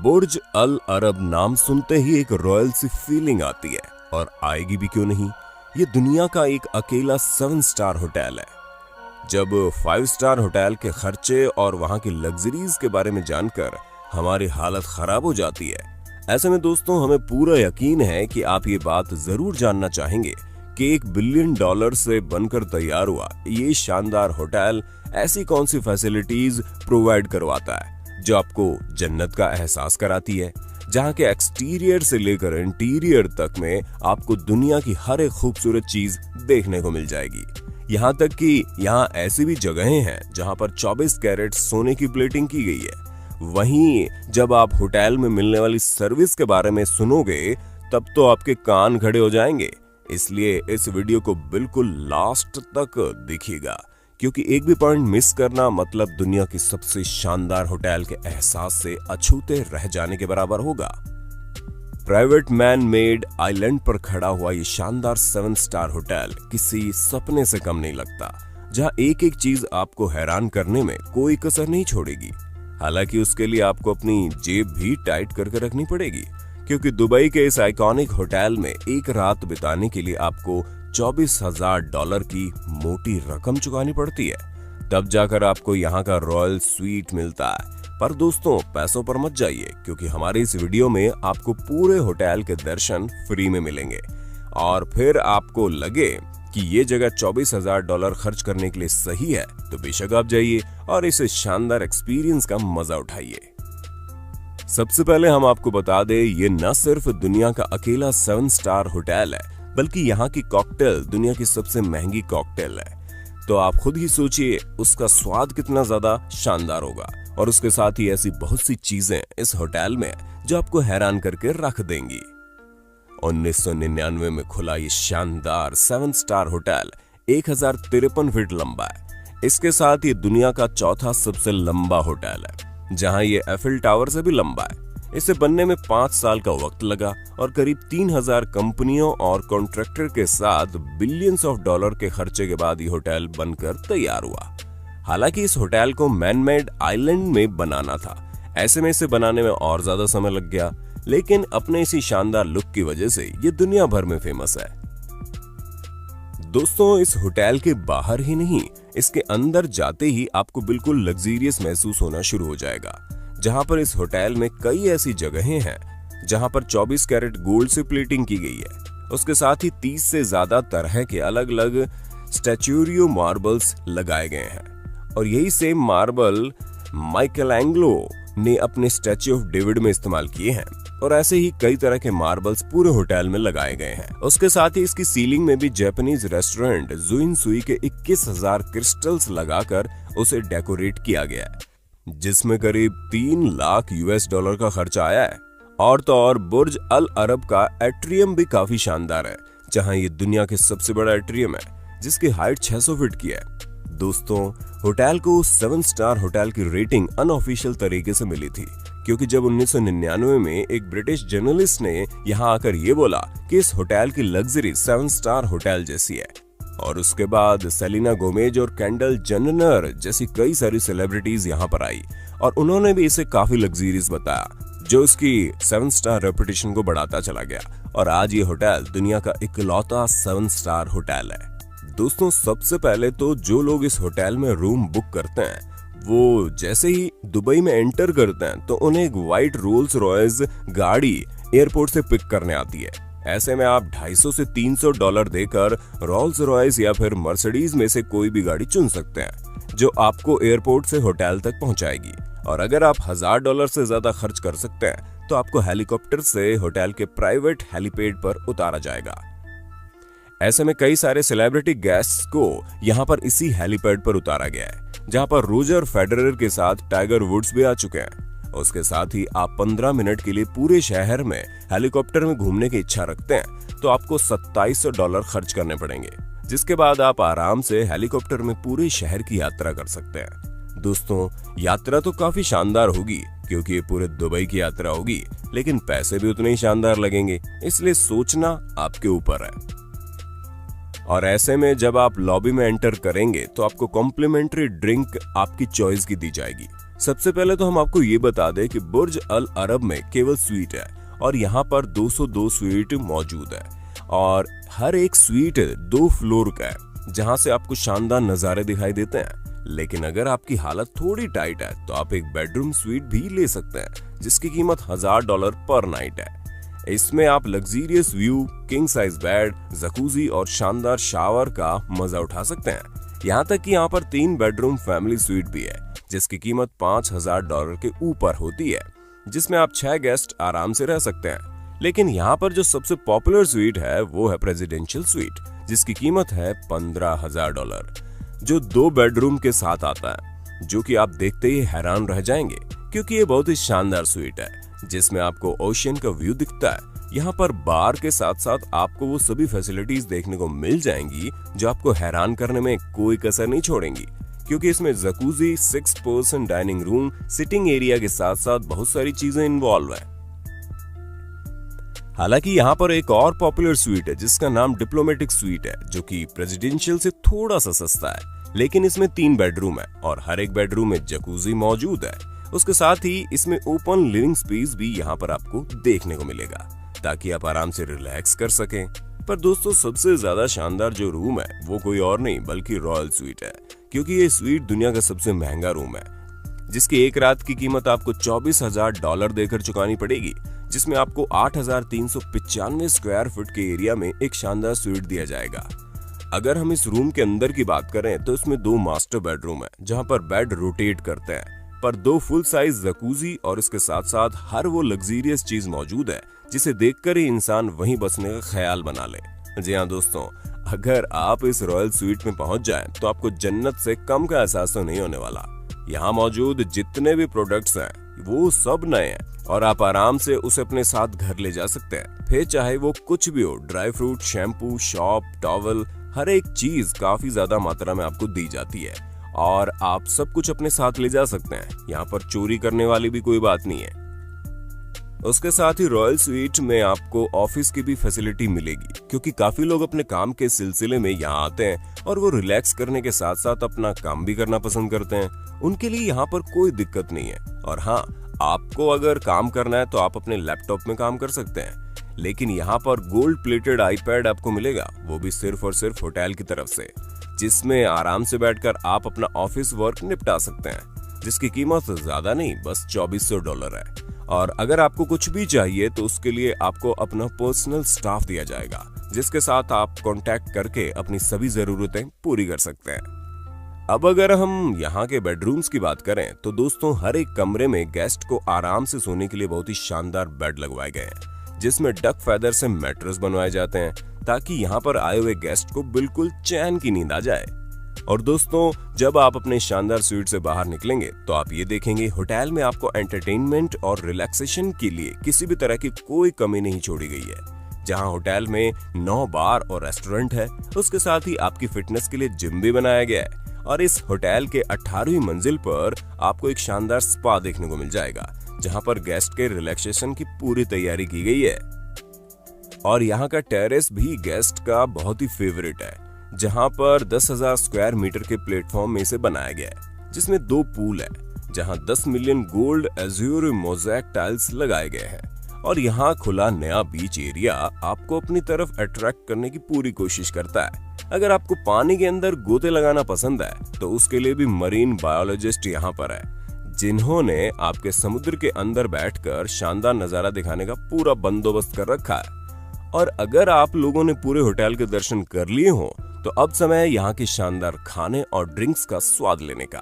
बुर्ज अल अरब नाम सुनते ही एक रॉयल सी फीलिंग आती है, और आएगी भी क्यों नहीं। ये दुनिया का एक अकेला 7 स्टार होटल है। जब 5 स्टार होटल के खर्चे और वहां की लग्जरीज के बारे में जानकर हमारी हालत खराब हो जाती है, ऐसे में दोस्तों हमें पूरा यकीन है कि आप ये बात जरूर जानना चाहेंगे कि $1 बिलियन से बनकर तैयार हुआ ये शानदार होटल ऐसी कौन सी फैसिलिटीज प्रोवाइड करवाता है जो आपको जन्नत का एहसास कराती है, जहां के एक्सटीरियर से लेकर इंटीरियर तक में आपको दुनिया की हर एक खूबसूरत चीज देखने को मिल जाएगी। यहाँ तक कि यहाँ ऐसी भी जगहें हैं जहां पर 24 कैरेट सोने की प्लेटिंग की गई है। वहीं जब आप होटल में मिलने वाली सर्विस के बारे में सुनोगे तब तो आपके कान खड़े हो जाएंगे। इसलिए इस वीडियो को बिल्कुल लास्ट तक देखिएगा, क्योंकि एक भी पॉइंट मिस करना मतलब दुनिया की सबसे शानदार होटल के एहसास से अछूते रह जाने के बराबर होगा। प्राइवेट मैन मेड आइलैंड पर खड़ा हुआ ये शानदार 7 स्टार होटल किसी सपने से कम नहीं लगता, जहां एक एक चीज आपको हैरान करने में कोई कसर नहीं छोड़ेगी। हालांकि उसके लिए आपको अपनी जेब भी टाइट करके रखनी पड़ेगी, क्योंकि दुबई के इस आइकॉनिक होटल में एक रात बिताने के लिए आपको $24,000 की मोटी रकम चुकानी पड़ती है, तब जाकर आपको यहाँ का रॉयल स्वीट मिलता है। पर दोस्तों पैसों पर मत जाइए, क्योंकि हमारे इस वीडियो में आपको पूरे होटल के दर्शन फ्री में मिलेंगे, और फिर आपको लगे कि ये जगह $24,000 खर्च करने के लिए सही है तो बेशक आप जाइए और इस शानदार एक्सपीरियंस का मजा उठाइए। सबसे पहले हम आपको बता दें, ये न सिर्फ दुनिया का अकेला 7 स्टार होटल है, बल्कि यहाँ की कॉकटेल दुनिया की सबसे महंगी कॉकटेल है। तो आप खुद ही सोचिए उसका स्वाद कितना ज्यादा शानदार होगा, और उसके साथ ही ऐसी बहुत सी चीजें इस होटल में जो आपको हैरान करके रख देंगी। 1999 में खुला ये शानदार 7 स्टार होटल 1053 फीट लंबा है। इसके साथ ये दुनिया का चौथा सबसे लंबा होटल है, जहां ये एफिल टावर से भी लंबा है। इसे बनने में 5 साल का वक्त लगा और करीब 3000 कंपनियों और कॉन्ट्रैक्टर के साथ बिलियंस ऑफ डॉलर के खर्चे के बाद ये होटल बनकर तैयार हुआ। हालांकि इस होटल को मैन मेड आइलैंड में बनाना था, ऐसे में इसे बनाने में और ज्यादा समय लग गया, लेकिन अपने इसी शानदार लुक की वजह से ये दुनिया भर में फेमस है। दोस्तों इस होटल के बाहर ही नहीं, इसके अंदर जाते ही आपको बिल्कुल लग्जरियस महसूस होना शुरू हो जाएगा, जहां पर इस होटल में कई ऐसी जगहें हैं जहां पर 24 कैरेट गोल्ड से प्लेटिंग की गई है। उसके साथ ही 30 से ज्यादा तरह के अलग अलग स्टैच्यूरियो मार्बल्स लगाए गए हैं, और यही सेम मार्बल माइकलएंजेलो ने अपने स्टैच्यू ऑफ डेविड में इस्तेमाल किए हैं, और ऐसे ही कई तरह के मार्बल्स पूरे होटल में लगाए गए हैं। उसके साथ ही इसकी सीलिंग में भी जापानीज रेस्टोरेंट जुइन सुई के 21,000 क्रिस्टल्स लगाकर उसे डेकोरेट किया गया है, जिसमें करीब $3 लाख का खर्चा आया है। और तो और बुर्ज अल अरब का एट्रियम भी काफी शानदार है, जहां ये दुनिया के सबसे बड़ा एट्रियम है, जिसकी हाइट 600 फीट की है। दोस्तों होटल को 7 स्टार होटल की रेटिंग अनऑफिशियल तरीके से मिली थी, क्योंकि जब 1999 में एक ब्रिटिश जर्नलिस्ट ने यहाँ आकर ये बोला कि इस होटल की लग्जरी 7 स्टार होटल जैसी है, और उसके बाद सेलिना गोमेज और केंडल जेनर जैसी कई सारी सेलिब्रिटीज यहाँ पर आई, और उन्होंने भी इसे काफी लग्जरियस बताया, जो इसकी 7 स्टार रेपुटेशन को बढ़ाता चला गया, और आज ये होटल दुनिया का इकलौता 7 स्टार होटल है। दोस्तों सबसे पहले तो जो लोग इस होटल में रूम बुक करते हैं, वो जैसे ही दुबई में एंटर करते हैं तो उन्हें एक व्हाइट रोल्स रॉयस गाड़ी एयरपोर्ट से पिक करने आती है। ऐसे में आप $250 से $300 देकर रोल्स रॉयस या फिर मर्सिडीज में से कोई भी गाड़ी चुन सकते हैं, जो आपको एयरपोर्ट से होटल तक पहुंचाएगी। और अगर आप $1000 से ज्यादा खर्च कर सकते हैं तो आपको हेलीकॉप्टर से होटल के प्राइवेट हेलीपैड पर उतारा जाएगा। ऐसे में कई सारे सेलिब्रिटी गेस्ट्स को यहाँ पर इसी हेलीपैड पर उतारा गया है, जहाँ पर रोजर फेडरर के साथ टाइगर वुड्स भी आ चुके हैं। उसके साथ ही आप 15 मिनट के लिए पूरे शहर में हेलीकॉप्टर में घूमने की इच्छा रखते हैं तो आपको $2700 खर्च करने पड़ेंगे, जिसके बाद आप आराम से हेलीकॉप्टर में पूरे शहर की यात्रा कर सकते हैं। दोस्तों यात्रा तो काफी शानदार होगी, क्योंकि ये पूरे दुबई की यात्रा होगी, लेकिन पैसे भी उतने ही शानदार लगेंगे, इसलिए सोचना आपके ऊपर है। और ऐसे में जब आप लॉबी में एंटर करेंगे तो आपको कॉम्प्लीमेंट्री ड्रिंक आपकी चॉइस की दी जाएगी, सबसे पहले तो हम आपको ये बता दें कि बुर्ज अल अरब में केवल स्वीट है और यहाँ पर 202 स्वीट मौजूद है और हर एक स्वीट 2 फ्लोर का है, जहाँ से आपको शानदार नजारे दिखाई देते हैं। लेकिन अगर आपकी हालत थोड़ी टाइट है तो आप एक बेडरूम स्वीट भी ले सकते हैं, जिसकी कीमत $1000 पर नाइट है। इसमें आप luxurious view, king size bed, jacuzzi और शानदार शावर का मजा उठा सकते हैं। यहाँ तक कि यहाँ पर 3 बेडरूम फैमिली स्वीट भी है, जिसकी कीमत $5000 के ऊपर होती है, जिसमें आप 6 गेस्ट आराम से रह सकते हैं। लेकिन यहाँ पर जो सबसे पॉपुलर स्वीट है वो है प्रेसिडेंशियल स्वीट, जिसकी कीमत है $15000, जो 2 बेडरूम के साथ आता है, जो कि आप देखते ही हैरान रह जाएंगे क्योंकि ये बहुत ही शानदार स्वीट है, जिसमें आपको ओशियन का व्यू दिखता है। यहाँ पर बार के साथ साथ आपको वो सभी फैसिलिटीज देखने को मिल जाएंगी जो आपको हैरान करने में कोई कसर नहीं छोड़ेंगी, क्योंकि इसमें jacuzzi, 6 person dining room, sitting area के साथ साथ बहुत सारी चीजें इन्वॉल्व है। हालांकि यहाँ पर एक और पॉपुलर स्वीट है जिसका नाम डिप्लोमेटिक स्वीट है, जो कि प्रेसिडेंशियल से थोड़ा सा सस्ता है, लेकिन इसमें 3 बेडरूम है और हर एक बेडरूम में जकूजी मौजूद है। उसके साथ ही इसमें ओपन लिविंग स्पेस भी यहाँ पर आपको देखने को मिलेगा, ताकि आप आराम से रिलैक्स कर सकें। पर दोस्तों, सबसे ज्यादा शानदार जो रूम है वो कोई और नहीं बल्कि रॉयल स्वीट है, क्योंकि ये स्वीट दुनिया का सबसे महंगा रूम है, जिसकी एक रात की कीमत आपको $24,000 देकर चुकानी पड़ेगी, जिसमें आपको 8395 स्क्वायर फुट के एरिया में एक शानदार स्वीट दिया जाएगा। अगर हम इस रूम के अंदर की बात करें तो इसमें 2 मास्टर बेडरूम है, जहां पर बेड रोटेट करते हैं, पर 2 फुल साइज जकूजी और इसके साथ साथ हर वो लग्जीरियस चीज मौजूद है जिसे देखकर ही इंसान वहीं बसने का ख्याल बना ले। जी हाँ दोस्तों, अगर आप इस रॉयल स्वीट में पहुंच जाएं तो आपको जन्नत से कम का एहसास तो नहीं होने वाला। यहाँ मौजूद जितने भी प्रोडक्ट्स हैं वो सब नए हैं और आप आराम से उसे अपने साथ घर ले जा सकते हैं, फिर चाहे वो कुछ भी हो, dry fruit, shampoo, shop, towel, हर एक चीज काफी ज्यादा मात्रा में आपको दी जाती है और आप सब कुछ अपने साथ ले जा सकते हैं। यहाँ पर चोरी करने वाली भी कोई बात नहीं है। उसके साथ ही रॉयल स्वीट में आपको ऑफिस की भी फैसिलिटी मिलेगी, क्योंकि काफी लोग अपने काम के सिलसिले में यहाँ आते हैं और वो रिलैक्स करने के साथ साथ अपना काम भी करना पसंद करते हैं। उनके लिए यहाँ पर कोई दिक्कत नहीं है। और हाँ, आपको अगर काम करना है तो आप अपने लैपटॉप में काम कर सकते हैं, लेकिन यहाँ पर गोल्ड प्लेटेड आईपैड आपको मिलेगा, वो भी सिर्फ और सिर्फ होटल की तरफ से, जिसमें आराम से बैठकर आप अपना ऑफिस वर्क निपटा सकते हैं, जिसकी कीमत ज्यादा नहीं, बस $2400 है। और अगर आपको कुछ भी चाहिए तो उसके लिए आपको अपना पर्सनल स्टाफ दिया जाएगा, जिसके साथ आप कांटेक्ट करके अपनी सभी जरूरतें पूरी कर सकते हैं। अब अगर हम यहाँ के बेडरूम्स की बात करें तो दोस्तों, हर एक कमरे में गेस्ट को आराम से सोने के लिए बहुत ही शानदार बेड लगवाए गए हैं, जिसमें डक फेदर से मैट्रेस बनवाए जाते हैं, ताकि यहाँ पर आए हुए गेस्ट को बिल्कुल चैन की नींद आ जाए। और दोस्तों, जब आप अपने शानदार स्वीट से बाहर निकलेंगे तो आप ये देखेंगे होटल में आपको एंटरटेनमेंट और रिलैक्सेशन के लिए किसी भी तरह की कोई कमी नहीं छोड़ी गई है। जहां होटल में 9 बार और रेस्टोरेंट है, उसके साथ ही आपकी फिटनेस के लिए जिम भी बनाया गया है। और इस होटल के 18वीं मंजिल पर आपको एक शानदार स्पा देखने को मिल जाएगा, जहां पर गेस्ट के रिलैक्सेशन की पूरी तैयारी की गई है। और यहाँ का टेरेस भी गेस्ट का बहुत ही फेवरेट है, जहां पर 10,000 स्क्वायर मीटर के प्लेटफॉर्म में इसे बनाया गया है, जिसमें 2 पूल है, जहां 10 million gold azure mosaic tiles लगाए गए हैं। और यहाँ खुला नया बीच एरिया आपको अपनी तरफ अट्रैक्ट करने की पूरी कोशिश करता है। अगर आपको पानी के अंदर गोते लगाना पसंद है तो उसके लिए भी मरीन बायोलॉजिस्ट यहाँ पर है, जिन्होंने आपके समुद्र के अंदर बैठकर शानदार नजारा दिखाने का पूरा बंदोबस्त कर रखा है। और अगर आप लोगों ने पूरे होटल के दर्शन कर लिए हो तो अब समय है यहाँ के शानदार खाने और ड्रिंक्स का स्वाद लेने का,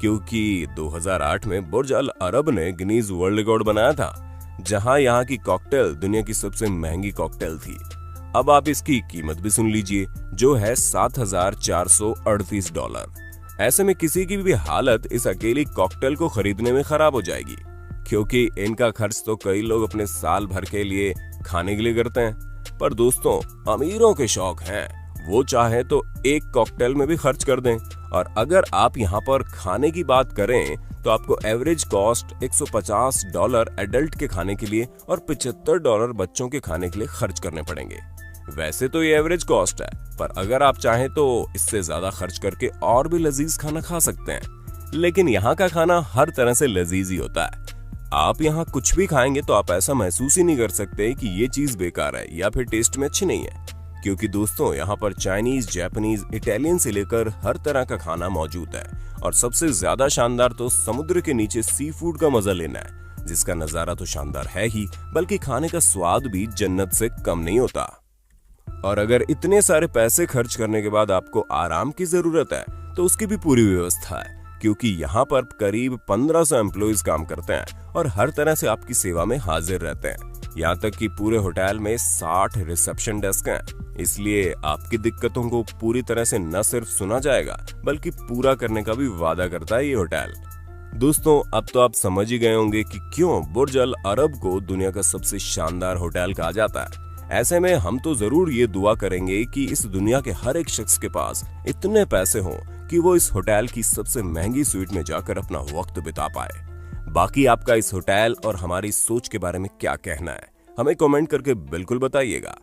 क्योंकि 2008 में बुर्ज अल अरब ने गिनीज वर्ल्ड रिकॉर्ड बनाया था, जहां यहाँ की कॉकटेल दुनिया की सबसे महंगी कॉकटेल थी। अब आप इसकी कीमत भी सुन लीजिए, जो है $7,438। ऐसे में किसी की भी हालत इस अकेली कॉकटेल को खरीदने में खराब हो जाएगी, क्योंकि इनका खर्च तो कई लोग अपने साल भर के लिए खाने के लिए करते हैं। पर दोस्तों, अमीरों के शौक हैं, वो चाहे तो एक कॉकटेल में भी खर्च कर दें। और अगर आप यहाँ पर खाने की बात करें तो आपको एवरेज कॉस्ट $150 एडल्ट के खाने के लिए और $75 बच्चों के खाने के लिए खर्च करने पड़ेंगे। वैसे तो ये एवरेज कॉस्ट है, पर अगर आप चाहें तो इससे ज्यादा खर्च करके और भी लजीज खाना खा सकते हैं। लेकिन यहाँ का खाना हर तरह से लजीज ही होता है। आप यहाँ कुछ भी खाएंगे तो आप ऐसा महसूस ही नहीं कर सकते कि ये चीज बेकार है या फिर टेस्ट में अच्छी नहीं है, क्योंकि दोस्तों यहाँ पर चाइनीज, जापानीज, इटालियन से लेकर हर तरह का खाना मौजूद है। और सबसे ज्यादा शानदार तो समुद्र के नीचे सी फूड का मजा लेना है, जिसका नजारा तो शानदार है ही, बल्कि खाने का स्वाद भी जन्नत से कम नहीं होता। और अगर इतने सारे पैसे खर्च करने के बाद आपको आराम की जरूरत है तो उसकी भी पूरी व्यवस्था है, क्योंकि यहाँ पर करीब 1500 एम्प्लॉइज काम करते हैं और हर तरह से आपकी सेवा में हाजिर रहते हैं। यहाँ तक कि पूरे होटल में 60 रिसेप्शन डेस्क हैं, इसलिए आपकी दिक्कतों को पूरी तरह से न सिर्फ सुना जाएगा बल्कि पूरा करने का भी वादा करता है ये होटल। दोस्तों, अब तो आप समझ ही गए होंगे कि क्यों बुर्ज अल अरब को दुनिया का सबसे शानदार होटल कहा जाता है। ऐसे में हम तो जरूर ये दुआ करेंगे कि इस दुनिया के हर एक शख्स के पास इतने पैसे हों कि वो इस होटल की सबसे महंगी स्वीट में जाकर अपना वक्त बिता पाए। बाकी आपका इस होटल और हमारी सोच के बारे में क्या कहना है, हमें कमेंट करके बिल्कुल बताइएगा।